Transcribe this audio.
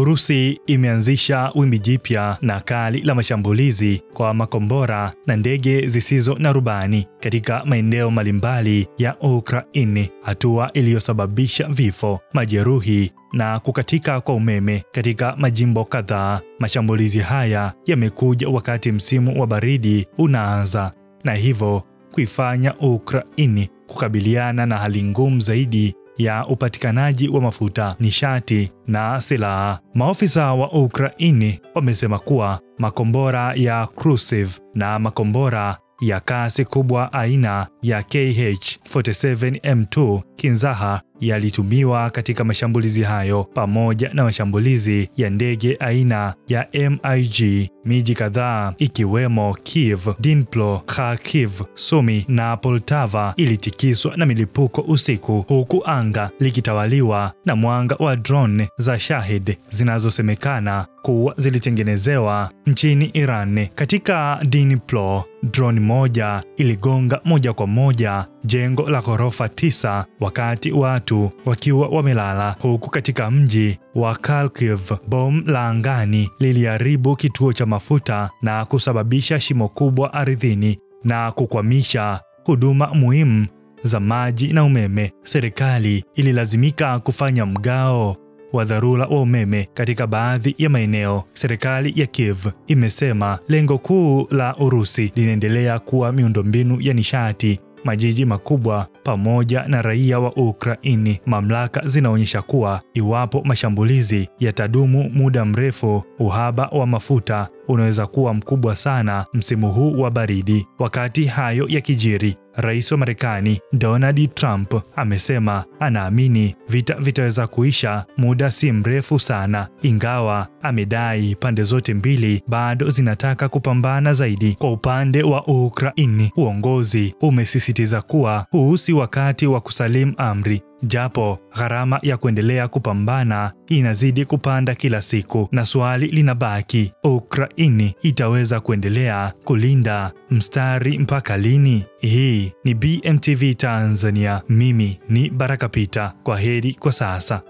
Urusi imeanzisha wimbi jipya na kali la mashambulizi kwa makombora na ndege zisizo na rubani katika maeneo mbalimbali ya Ukraini, hatua iliyosababisha vifo, majeruhi na kukatika kwa umeme katika majimbo kadhaa. Mashambulizi haya yamekuja wakati msimu wa baridi unaanza, na hivyo kuifanya Ukraini kukabiliana na hali ngumu zaidi ya upatikanaji wa mafuta, nishati na silaha. Maofisa wa Ukraini wamesema kuwa makombora ya Crucive na makombora ya kasi kubwa aina ya Kh-47M2 Kinzaha yalitumiwa katika mashambulizi hayo, pamoja na mashambulizi ya ndege aina ya MiG. Miji kadhaa ikiwemo Kiev, Dnipro, Kharkiv, Sumy na Poltava ilitikiswa na milipuko usiku, huku anga likitawaliwa na mwanga wa drone za Shahid zinazosemekana kuwa zilitengenezewa nchini Iran. Katika Dnipro, drone moja iligonga moja kwa moja jengo la ghorofa 9 wakati watu wakiwa wamelala, huku katika mji wa Kharkiv bomu la angani liliharibu kituo cha mafuta na kusababisha shimo kubwa ardhini na kukwamisha huduma muhimu za maji na umeme. Serikali ililazimika kufanya mgao wa dharura wa umeme katika baadhi ya maeneo. Serikali ya Kiev imesema lengo kuu la Urusi linaendelea kuwa miundombinu ya nishati, majiji makubwa pamoja na raia wa Ukraini. Mamlaka zinaonyesha kuwa iwapo mashambulizi yatadumu muda mrefu, uhaba wa mafuta unaweza kuwa mkubwa sana msimu huu wa baridi. Wakati hayo yakijiri, Rais wa Marekani Donald Trump amesema anaamini vita vitaweza kuisha muda si mrefu sana, ingawa amedai pande zote mbili bado zinataka kupambana zaidi. Kwa upande wa Ukraini, uongozi umesisitiza kuwa huu si wakati wa kusalimu amri, japo gharama ya kuendelea kupambana inazidi kupanda kila siku, na swali linabaki, Ukraini itaweza kuendelea kulinda mstari mpaka lini? Hii ni BMTV Tanzania. Mimi ni Baraka Peter. Kwaheri kwa sasa.